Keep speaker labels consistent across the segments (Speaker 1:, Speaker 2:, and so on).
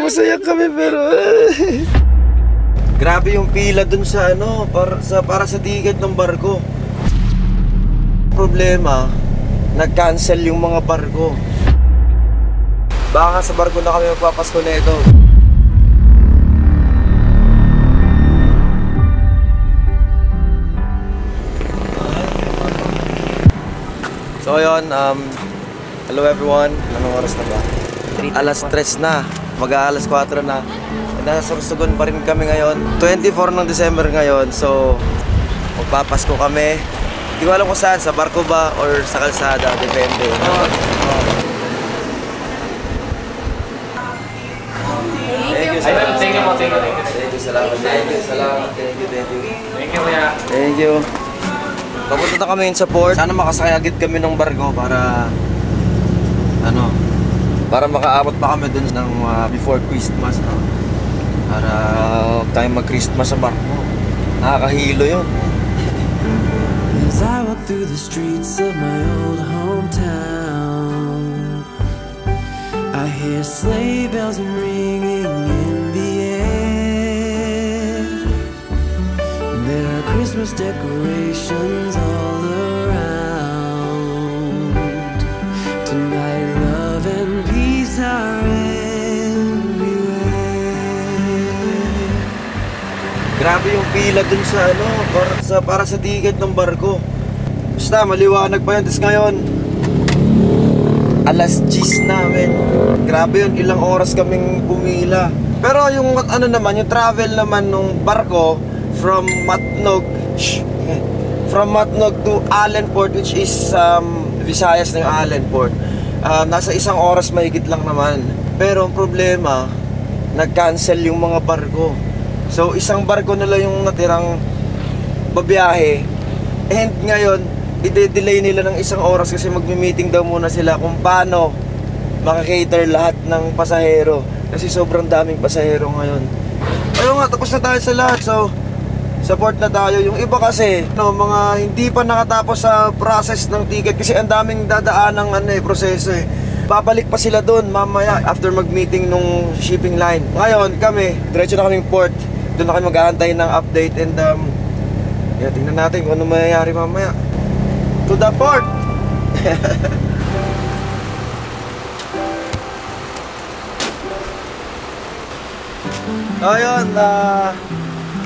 Speaker 1: masaya kami pero grabe yung pila dun sa ano, para sa ticket ng barko. Problema, nag-cancel yung mga barko. Baka sa barko na kami magpapasko nito. So yun, hello everyone. Anong oras na ba? Alas 3 na, mag-aalas 4 na. Nasa Sorsogon pa rin kami ngayon. 24 ng December ngayon, so magpapasko kami. Hindi ko alam kung saan, sa barko ba or sa kalsada, depende. Thank you, salamat. Thank you, salamat. Thank you. Papunta na kami sa port. Sana makasakay agad kami ng barko para para makaabot pa kami dun ng before Christmas, no? Para tayo mag-Christmas sa barko. Nakakahilo yun.
Speaker 2: As I walk through the streets of my old hometown, I hear sleigh bells ringing in the air. There are Christmas decorations all around. Tonight love and peace are
Speaker 1: grabe yung pila dun sa para sa ticket ng barko. Basta maliwanag pa yun. Tapos ngayon alas 10 namin. Grabe yun, ilang oras kaming pumila. Pero yung yung travel naman nung barko from Matnog to Allenport, which is Visayas na yung Allenport, nasa isang oras mahigit lang naman. Pero ang problema, nag-cancel yung mga barko. So isang barko nila yung natirang babiyahe. And ngayon, i-delay nila ng isang oras kasi magmi-meeting daw muna sila kung paano makakater lahat ng pasahero. Kasi sobrang daming pasahero ngayon. Ayun nga, tapos na tayo sa lahat. So, support na tayo. Yung iba kasi, mga hindi pa nakatapos sa process ng ticket kasi ang daming dadaan ng proseso eh. Babalik pa sila doon mamaya after mag-meeting nung shipping line. Ngayon, kami, diretso na kaming port. Doon na kami mag-aantay ng update and tingnan natin kung ano mayayari mamaya. To the port! Ayun,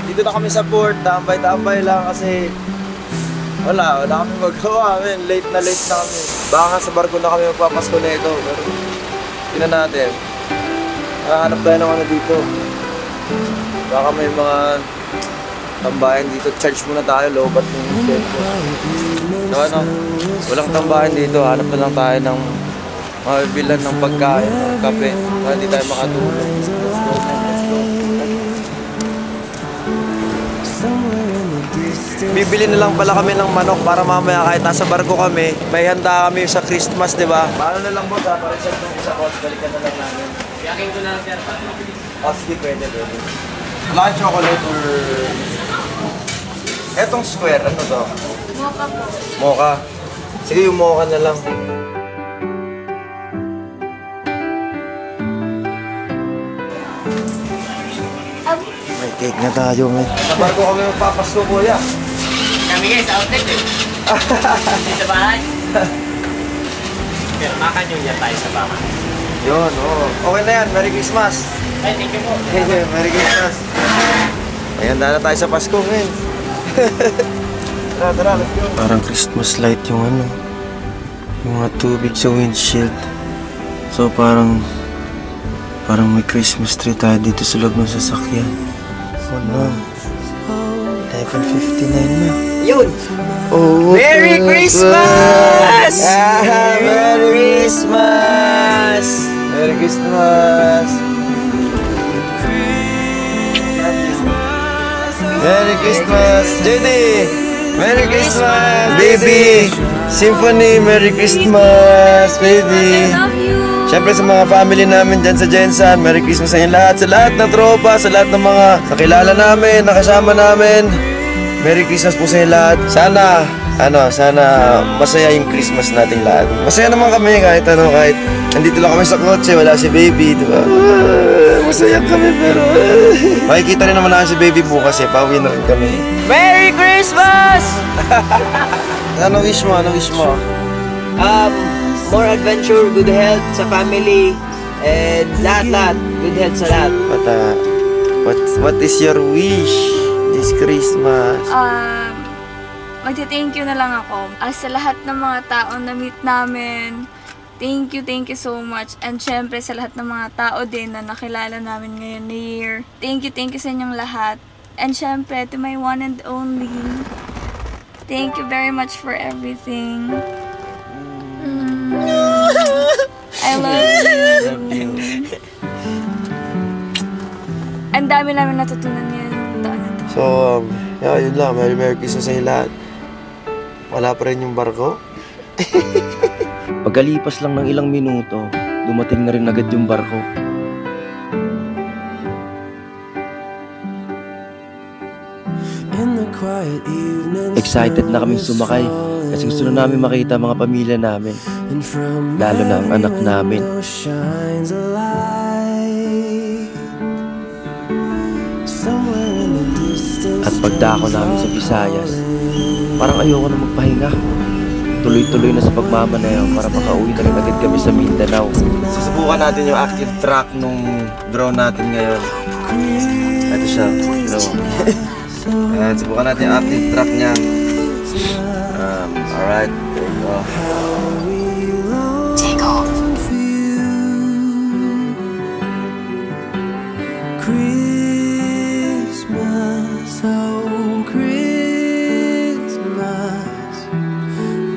Speaker 1: dito na kami sa port. Tambay-tambay lang kasi wala kami magawa. Late na kami. Baka sa barko na kami magpapasko nito. Pero tingnan natin. Hanap tayo ng dito. Baka may mga tambayan dito. Charge muna tayo, lobat ng tempo. So walang tambayan dito. Hanap na lang tayo ng mabibilan ng pagkain, ng kape. Para hindi tayo makatulog. Let's go. Bibili na lang pala kami ng manok para mamaya kahit nasa barko kami, may handa kami sa Christmas, di ba? Paano na lang boss, para-reserve ng isa boss, balikan na lang namin. Yakin ko na lang sir, para mabilis. Sige, pwede. Wala kang chocolate or... Etong square, ano to?
Speaker 3: Mocha po.
Speaker 1: Mocha? Sige, yung mocha na lang. May cake na tayo, may. Sa barko kami magpapasko, kuya.
Speaker 4: Kami guys, outlet eh. Sa bahay. Pero makanyo niya tayo sa bahay.
Speaker 1: Yun, oo. Okay na yan, Merry Christmas.
Speaker 4: Ay, thank you po.
Speaker 1: Merry Christmas. Ayan na tayo sa Pasko, men. Tara, let's go. Parang Christmas light yung yung mga tubig sa windshield. So parang may Christmas tree tayo dito sa loob ng sasakyan. Oh no, 11:59 na.
Speaker 4: Yun!
Speaker 1: Oh,
Speaker 4: Merry Christmas!
Speaker 1: Merry Christmas! Merry Christmas! Merry Christmas! JD! Merry Christmas! Baby! Symphony! Merry Christmas! Baby!
Speaker 3: I love you!
Speaker 1: Siyempre sa mga family namin dyan sa Jensan, Merry Christmas sa inyo lahat. Sa lahat ng tropa, sa lahat ng mga nakilala namin, nakasama namin, Merry Christmas po sa inyo lahat. Sana sana masaya yung Christmas nating lahat. Masaya naman kami kahit nandito lang kami sa kotse, wala si baby, di ba? Masaya kami pero makikita rin naman natin si baby bukas pauwi na rin kami.
Speaker 3: Merry Christmas!
Speaker 1: Ano wish mo?
Speaker 3: More adventure, good health sa family, and lahat. Good health sa lahat.
Speaker 1: What is your wish this Christmas?
Speaker 5: Magti-thank you na lang ako. Sa lahat ng mga taong na-meet namin, thank you so much. And syempre sa lahat ng mga tao din na nakilala namin ngayon na year. Thank you sa inyong lahat. And syempre to my one and only, thank you very much for everything. I love you. Ang dami namin natutunan ngayon taon na to.
Speaker 1: So, yun lang. Merry Christmas sa inyo lahat. Wala pa rin yung barko. Pagkalipas lang ng ilang minuto, dumating na rin agad yung barko. Excited na kaming sumakay kasi gusto na namin makita mga pamilya namin, lalo na ang anak namin. At pagdako namin sa Visayas, parang ayoko na magpahinga. Tuloy-tuloy na sa pagmamaneho para makauwi na rin agad kami sa Mindanao. Susubukan natin yung active track nung drone natin ngayon. Ito siya. Ayan, subukan natin yung active track niya. Alright, there we go.
Speaker 5: Take off.
Speaker 2: Christmas, oh Christmas,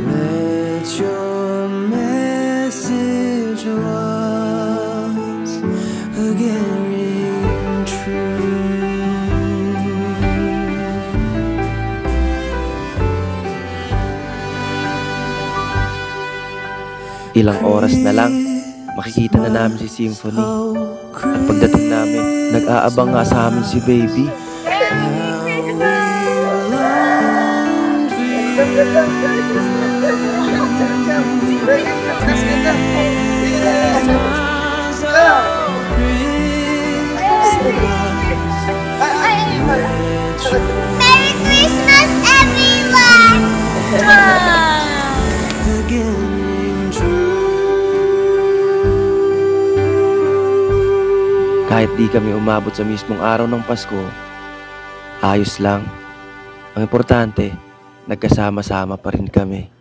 Speaker 2: let your message once again ring true.
Speaker 1: Ilang oras na lang, makikita na namin si Symphony. At pagdating namin, nag-aabang nga sa amin si baby.
Speaker 6: Merry Christmas, everyone!
Speaker 1: Kahit di kami umabot sa mismong araw ng Pasko, ayos lang. Ang importante, nagkasama-sama pa rin kami.